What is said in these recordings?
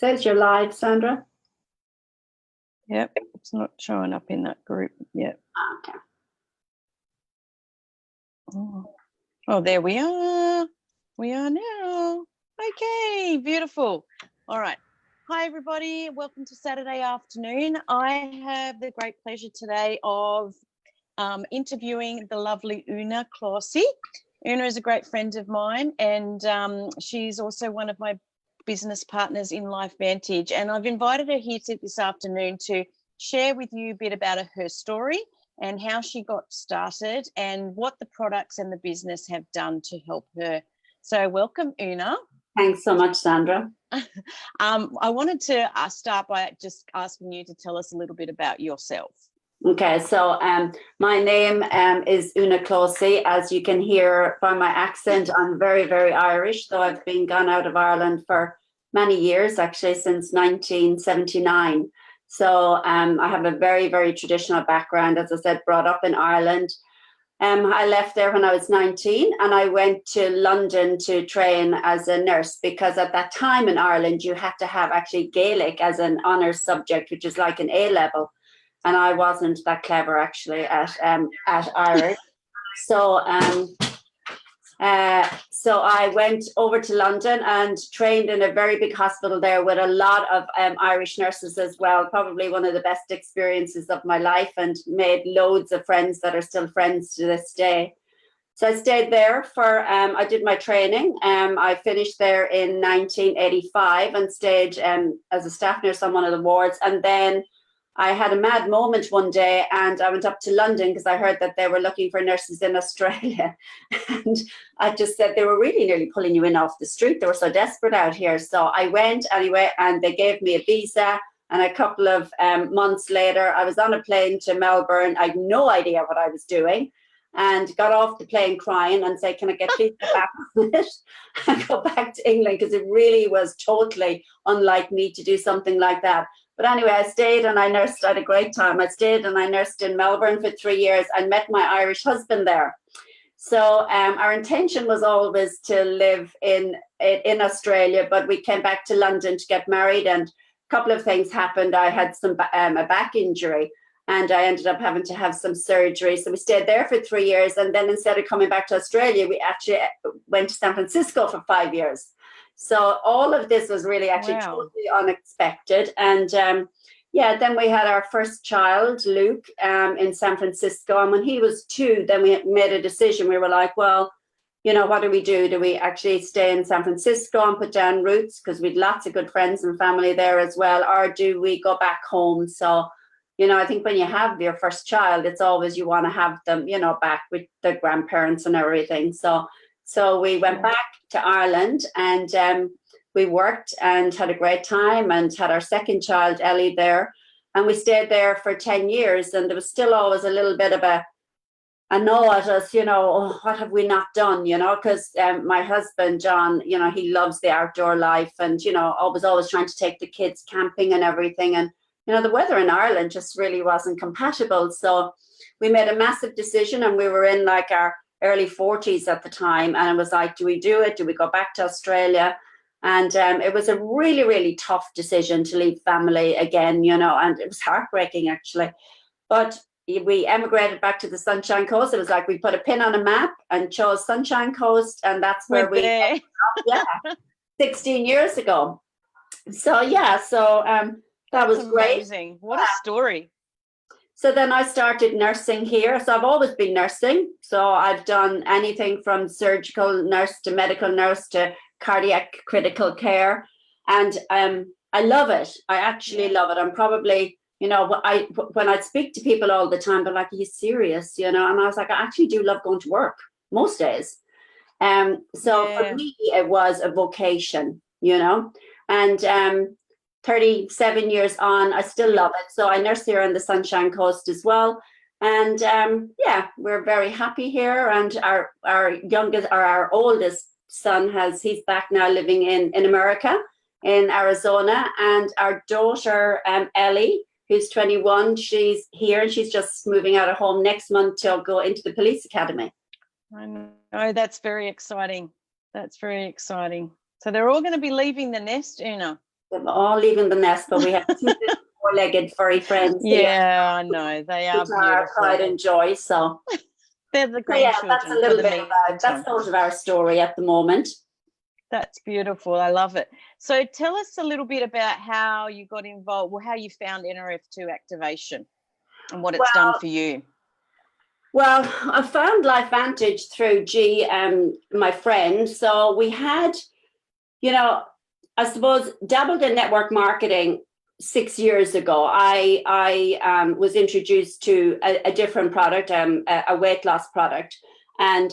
says you're live, Sandra. Yep, it's not showing up in that group yet. Okay. Oh, there we are. We are now. Okay, beautiful. All right. Hi, everybody. Welcome to Saturday afternoon. I have the great pleasure today of interviewing the lovely Una Clohessy. Una is a great friend of mine, and she's also one of my business partners in Life Vantage. And I've invited her here this afternoon to share with you a bit about her story and how she got started and what the products and the business have done to help her. So welcome, Una. Thanks so much, Sandra. I wanted to start by just asking you to tell us a little bit about yourself. Okay, so my name is Una Clohessy. As you can hear by my accent, I'm very, very Irish, though I've been gone out of Ireland for many years, actually, since 1979. So I have a very, very traditional background, as I said, brought up in Ireland. I left there when I was 19 and I went to London to train as a nurse, because at that time in Ireland, you had to have actually Gaelic as an honours subject, which is like an A level. And I wasn't that clever actually at Irish. So I went over to London and trained in a very big hospital there with a lot of Irish nurses as well. Probably one of the best experiences of my life, and made loads of friends that are still friends to this day. So I stayed there for, I did my training. I finished there in 1985 and stayed as a staff nurse on one of the wards. And then I had a mad moment one day and I went up to London because I heard that they were looking for nurses in Australia. And I just said, they were really nearly pulling you in off the street. They were so desperate out here. So I went anyway, and they gave me a visa. And a couple of months later, I was on a plane to Melbourne. I had no idea what I was doing, and got off the plane crying and said, can I please get back on it and go back to England? Because it really was totally unlike me to do something like that. But anyway, I stayed and I nursed. I had a great time. I stayed and I nursed in Melbourne for 3 years. I met my Irish husband there. So our intention was always to live in Australia, but we came back to London to get married, and a couple of things happened. I had a back injury, and I ended up having to have some surgery. So we stayed there for 3 years, and then instead of coming back to Australia, we actually went to San Francisco for 5 years. So all of this was really actually totally unexpected. And then we had our first child, Luke, in San Francisco. And when he was 2, then we made a decision. We were like, well, you know, what do we do? Do we actually stay in San Francisco and put down roots, because we had lots of good friends and family there as well, or do we go back home? So, you know, I think when you have your first child, it's always you want to have them, you know, back with the grandparents and everything. So we went back to Ireland, and we worked and had a great time, and had our second child, Ellie, there. And we stayed there for 10 years. And there was still always a little bit of a gnaw at us, you know, oh, what have we not done, you know, because my husband, John, you know, he loves the outdoor life, and, you know, always trying to take the kids camping and everything. And, you know, the weather in Ireland just really wasn't compatible. So we made a massive decision, and we were in like our early 40s at the time, and it was like, do we do it? Do we go back to Australia? And it was a really, really tough decision to leave family again, you know, and it was heartbreaking actually. But we emigrated back to the Sunshine Coast. It was like we put a pin on a map and chose Sunshine Coast, and that's where we ended up, 16 years ago. So that was amazing. Great. What a story. So then I started nursing here. So I've always been nursing. So I've done anything from surgical nurse to medical nurse to cardiac critical care. And I love it. I actually love it. I'm probably, you know, when I speak to people all the time, they're like, are you serious? You know, and I was like, I actually do love going to work most days. For me, it was a vocation, you know, and 37 years on, I still love it. So I nurse here on the Sunshine Coast as well. And we're very happy here. And our youngest, or our oldest son, he's back now living in America, in Arizona. And our daughter, Ellie, who's 21, she's here, and she's just moving out of home next month to go into the police academy. I know, that's very exciting. That's very exciting. So they're all going to be leaving the nest, Una. all leaving the nest, but we have two little four-legged furry friends. Yeah, I know. They are Which are our beautiful. pride and joy. So They're the yeah, grandchildren. that's a little for the bit about, that's sort of our story at the moment. That's beautiful. I love it. So tell us a little bit about how you got involved, or how you found NRF2 activation and what it's done for you. Well, I found LifeVantage through G, my friend. So we had, you know, I suppose dabbled in network marketing 6 years ago. I was introduced to a different product, a weight loss product, and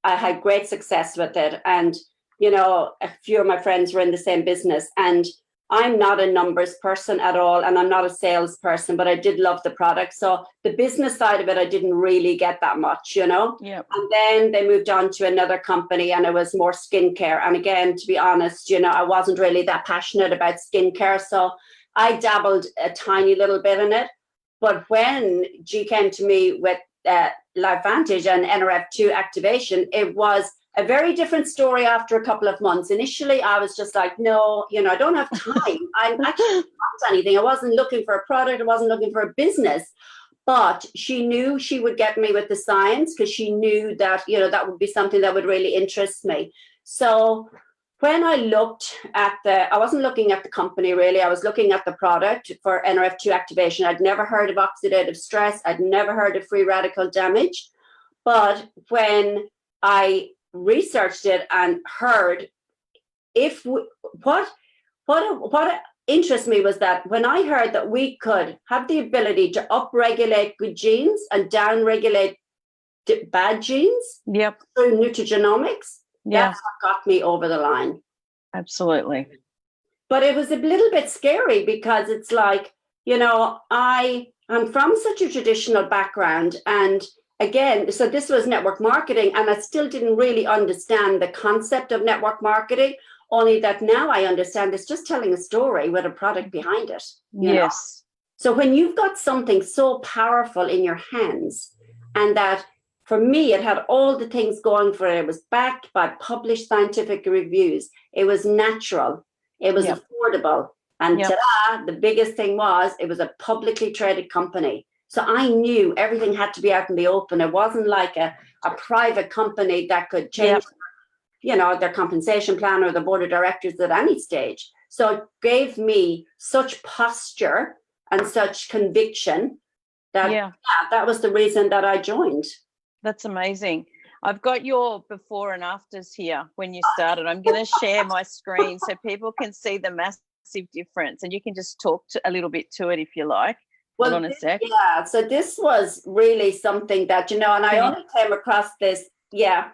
I had great success with it. And you know, a few of my friends were in the same business, and I'm not a numbers person at all, and I'm not a salesperson, but I did love the product. So the business side of it, I didn't really get that much, you know. Yep. And then they moved on to another company, and it was more skincare. And again, to be honest, you know, I wasn't really that passionate about skincare, so I dabbled a tiny little bit in it. But when G came to me with LifeVantage and NRF2 activation, it was a very different story after a couple of months. Initially, I was just like, no, you know, I don't have time. I actually don't want anything. I wasn't looking for a product. I wasn't looking for a business. But she knew she would get me with the science, because she knew that, you know, that would be something that would really interest me. So when I looked at I wasn't looking at the company really, I was looking at the product for NRF2 activation. I'd never heard of oxidative stress. I'd never heard of free radical damage. But when I researched it and heard what interests me was that when I heard that we could have the ability to upregulate good genes and downregulate bad genes through nutrigenomics, that's what got me over the line. Absolutely. But it was a little bit scary, because it's like, you know, I'm from such a traditional background, and again, so this was network marketing, and I still didn't really understand the concept of network marketing, only that now I understand it's just telling a story with a product behind it. You know? So when you've got something so powerful in your hands, and that for me, it had all the things going for it. It was backed by published scientific reviews. It was natural. It was affordable. And ta-da, the biggest thing was it was a publicly traded company. So I knew everything had to be out in the open. It wasn't like a private company that could change, you know, their compensation plan or the board of directors at any stage. So it gave me such posture and such conviction that that was the reason that I joined. That's amazing. I've got your before and afters here when you started. I'm going to share my screen so people can see the massive difference, and you can just talk a little bit to it if you like. Well, Hold on a sec. Yeah, so this was really something that, you know, and I only came across this, I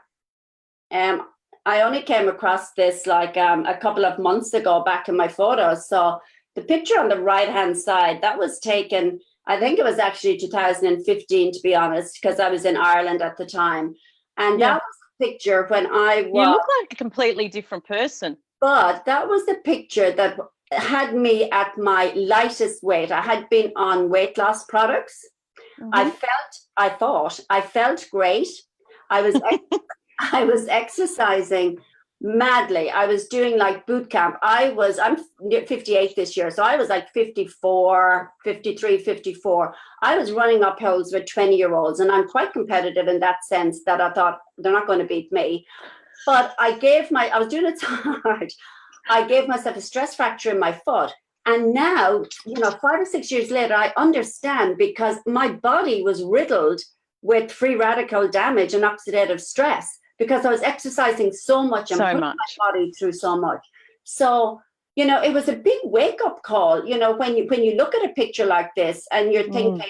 only came across this like a couple of months ago back in my photos. So the picture on the right-hand side, that was taken, I think it was actually 2015, to be honest, because I was in Ireland at the time. And that was the picture when I was... You look like a completely different person. But that was the picture that had me at my lightest weight. I had been on weight loss products. I thought I felt great. I was exercising madly. I was doing like boot camp. I'm 58 this year, so I was like 54, 53, 54. I was running up hills with 20-year-olds, and I'm quite competitive in that sense that I thought they're not going to beat me. But I was doing it so hard. I gave myself a stress fracture in my foot. And now, you know, 5 or 6 years later, I understand, because my body was riddled with free radical damage and oxidative stress, because I was exercising so much and putting my body through so much. So, you know, it was a big wake-up call, you know, when you look at a picture like this and you're thinking,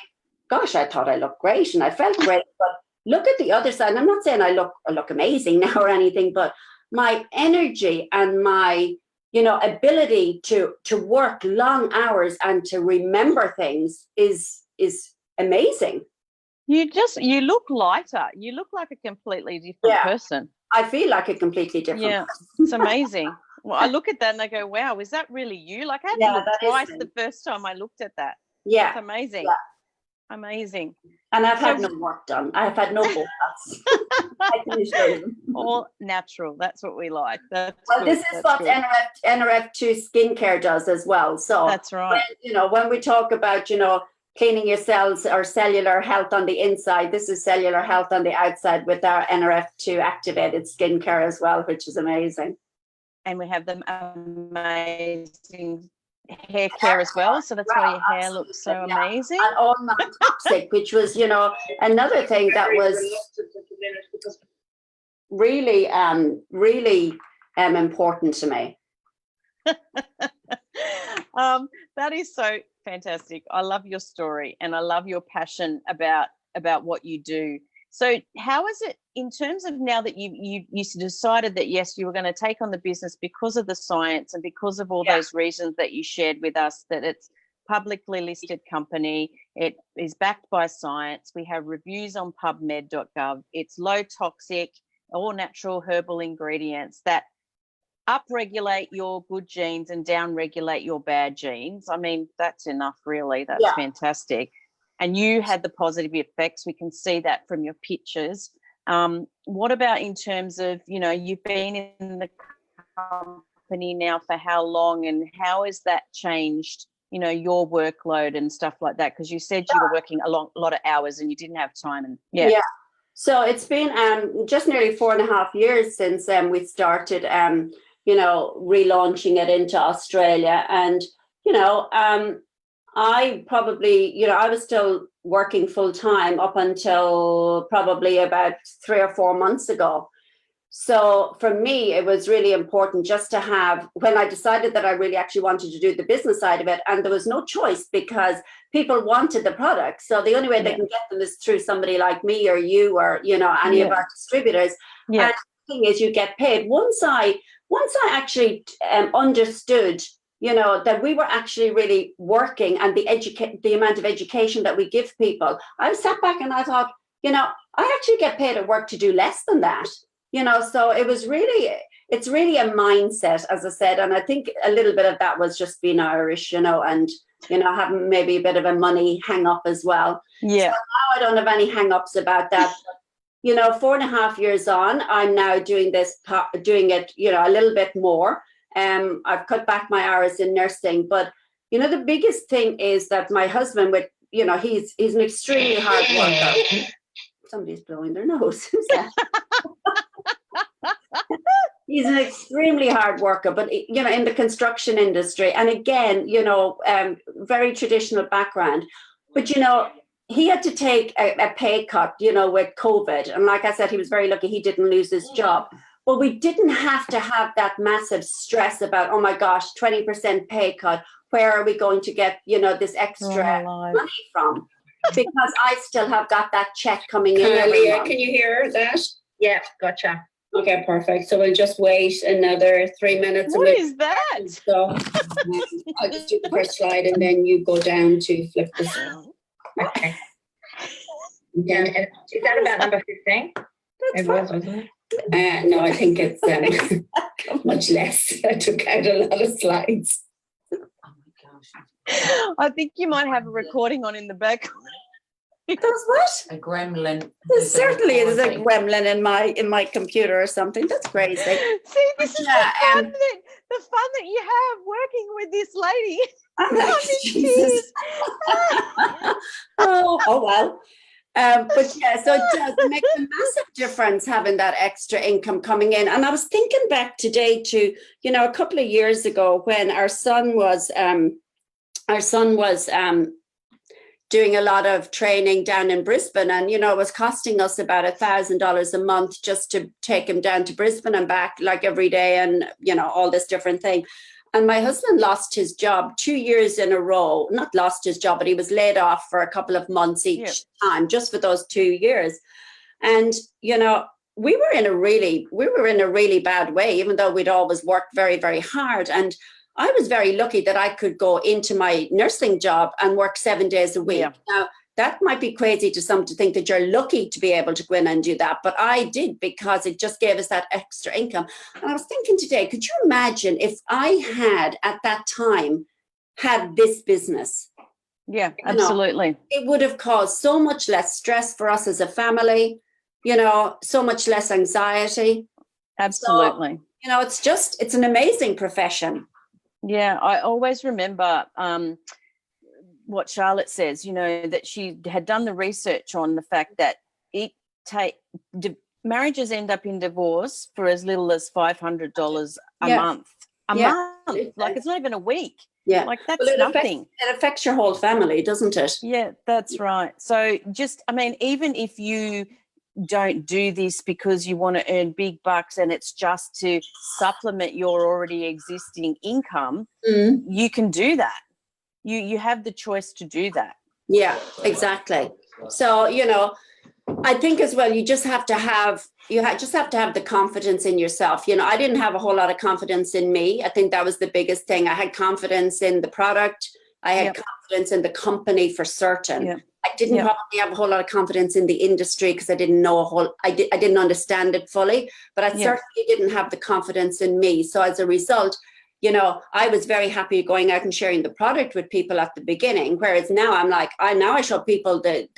gosh, I thought I looked great and I felt great, but look at the other side. And I'm not saying I look amazing now or anything, but my energy and my, you know, ability to work long hours and to remember things is amazing. You look lighter. You look like a completely different person. I feel like a completely different person. It's amazing. Well, I look at that and I go, wow, is that really you? Like, I had to look twice the first time I looked at that. Yeah. It's amazing. Yeah. Amazing. And I've had no work done. I've had no Botox. I can assure you. All natural. That's what we like. That's Well, good. this is That's what good. NRF2 skincare does as well. So That's right. when we talk about, cleaning your cells or cellular health on the inside, this is cellular health on the outside with our NRF2 activated skincare as well, which is amazing. And we have them amazing hair care as well. So that's why your hair looks so amazing. And all non-toxic, which was, another thing that was really, really important to me. That is so fantastic. I love your story and I love your passion about what you do. So how is it in terms of now that you decided that, yes, you were going to take on the business because of the science and because of all those reasons that you shared with us, that it's publicly listed company, it is backed by science, we have reviews on pubmed.gov, it's low toxic, all natural herbal ingredients that upregulate your good genes and downregulate your bad genes. I mean, that's enough, really. That's fantastic. And you had the positive effects. We can see that from your pictures. What about in terms of, you've been in the company now for how long, and how has that changed, your workload and stuff like that? Because you said you were working a lot of hours and you didn't have time. And So it's been just nearly 4.5 years since we started relaunching it into Australia. And, I probably, I was still working full time up until probably about 3 or 4 months ago. So for me, it was really important just to have, when I decided that I really actually wanted to do the business side of it, and there was no choice because people wanted the product. So the only way they can get them is through somebody like me or you or, any of our distributors. And the thing is, you get paid. Once I actually understood, that we were actually really working, and the amount of education that we give people, I sat back and I thought, I actually get paid at work to do less than that. So it's really a mindset, as I said. And I think a little bit of that was just being Irish, and, having maybe a bit of a money hang up as well. Yeah. So now I don't have any hang ups about that. 4.5 years on, I'm now doing it, a little bit more. I've cut back my hours in nursing, but, the biggest thing is that my husband he's an extremely hard worker. Somebody's blowing their nose. Who's that? He's an extremely hard worker, but in the construction industry, and again, very traditional background, but he had to take a pay cut, with COVID, and like I said, he was very lucky he didn't lose his job. Well, we didn't have to have that massive stress about, oh my gosh, 20% pay cut. Where are we going to get, this extra money from? Because I still have got that check coming in. Leah, can you hear that? Yeah, gotcha. Okay, perfect. So we'll just wait another 3 minutes. What is that? So I'll just do the first slide and then you go down to flip this. Okay. Is that about number 15? It was, wasn't it? No, I think it's much less. I took out a lot of slides. I think you might have a recording on in the back. Does what? A gremlin. There certainly is a gremlin in my computer or something. That's crazy. See, this is the fun that you have working with this lady. I'm like, Jesus. oh well. But so it does make a massive difference having that extra income coming in. And I was thinking back today to, a couple of years ago when our son was doing a lot of training down in Brisbane, and it was costing us about $1,000 a month just to take him down to Brisbane and back, like every day, and all this different thing. And my husband lost his job 2 years in a row. Not lost his job, but he was laid off for a couple of months each time, just for those 2 years. And we were in a really bad way, even though we'd always worked very, very hard. And I was very lucky that I could go into my nursing job and work 7 days a week. Yeah. Now, that might be crazy to some to think that you're lucky to be able to go in and do that. But I did, because it just gave us that extra income. And I was thinking today, could you imagine if I had at that time had this business? Yeah, absolutely. It would have caused so much less stress for us as a family. so much less anxiety. Absolutely. So, it's an amazing profession. Yeah, I always remember what Charlotte says, that she had done the research on the fact that marriages end up in divorce for as little as $500 a month. A month. Like, it's not even a week. Yeah. Like, that's nothing. It affects your whole family, doesn't it? Yeah, that's right. So even if you don't do this because you want to earn big bucks and it's just to supplement your already existing income, you can do that. You have the choice to do that. Yeah, exactly. So, I think as well, you just have to have the confidence in yourself. I didn't have a whole lot of confidence in me. I think that was the biggest thing. I had confidence in the product. I had confidence in the company for certain. Yep. I didn't probably have a whole lot of confidence in the industry because I didn't know I didn't understand it fully, but I certainly didn't have the confidence in me. So as a result, I was very happy going out and sharing the product with people at the beginning, whereas now I'm like, I show people the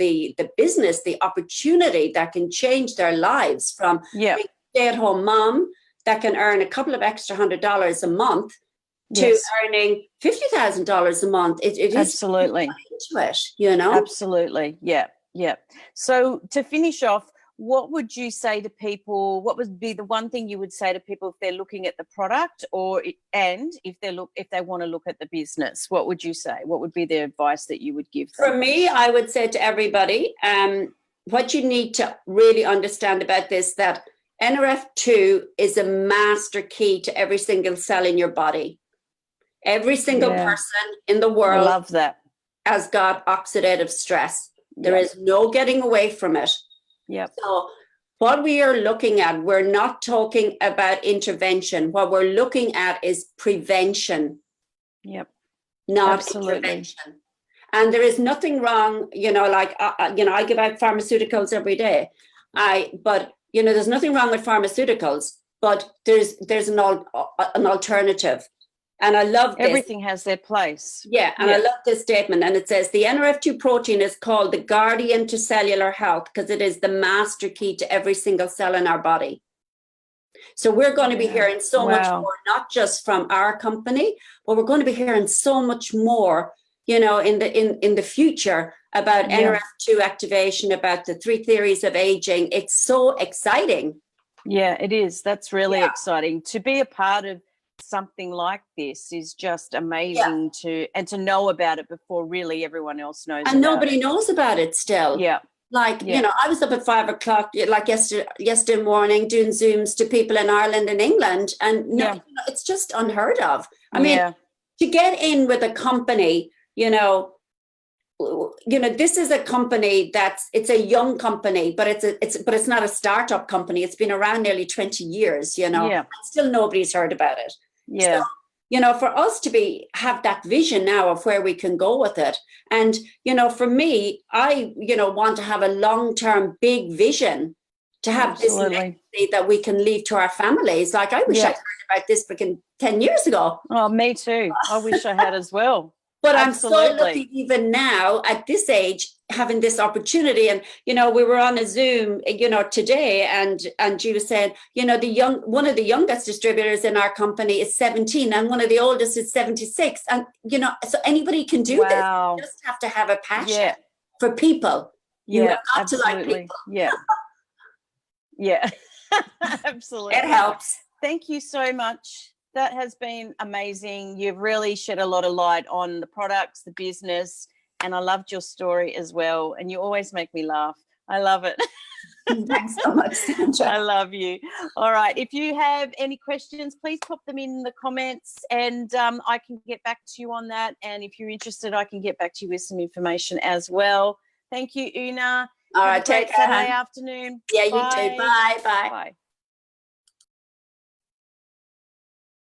business, the opportunity that can change their lives from being a stay-at-home mom that can earn a couple of extra $100 a month to earning $50,000 a month. It is absolutely into it, Absolutely, yeah. So to finish off, what would you say to people? What would be the one thing you would say to people if they're looking at the product, and if they want to look at the business? What would you say? What would be the advice that you would give them? For me, I would say to everybody, what you need to really understand about this, that NRF2 is a master key to every single cell in your body. Every single person in the world, I love that, has got oxidative stress. There is no getting away from it. Yep. So what we are looking at, we're not talking about intervention. What we're looking at is prevention. Yep. Not absolutely. Intervention. And there is nothing wrong, I give out pharmaceuticals every day. But there's nothing wrong with pharmaceuticals, but there's an alternative. And I love this. Everything has their place. Yeah, and I love this statement. And it says, the NRF2 protein is called the guardian to cellular health because it is the master key to every single cell in our body. So we're going to be hearing so much more, not just from our company, but we're going to be hearing so much more, in the future about NRF2 activation, about the 3 theories of aging. It's so exciting. Yeah, it is. That's really exciting. To be a part of something like this is just amazing to know about it before really everyone else knows and about nobody it. knows about it still. I was up at 5 o'clock like yesterday morning doing Zooms to people in Ireland and England, and it's just unheard of. I mean, to get in with a company, this is a company it's a young company, but it's not a startup company. It's been around nearly 20 years, and still nobody's heard about it. Yeah. So, for us to have that vision now of where we can go with it. And, for me, I, want to have a long-term big vision to have this legacy that we can leave to our families. Like, I wish I'd heard about this freaking 10 years ago. Oh, me too. I wish I had as well. But I'm so lucky even now at this age having this opportunity. And, we were on a Zoom, today, and she was saying, one of the youngest distributors in our company is 17 and one of the oldest is 76. And, so anybody can do this. You just have to have a passion for people. You have got to like people. Yeah. Yeah. Absolutely. It helps. Thank you so much. That has been amazing. You've really shed a lot of light on the products, the business, and I loved your story as well. And you always make me laugh. I love it. Thanks so much, Sandra. I love you. All right. If you have any questions, please pop them in the comments and I can get back to you on that. And if you're interested, I can get back to you with some information as well. Thank you, Una. All right. Take care. Saturday afternoon. Yeah, you too. Bye. Bye. Bye.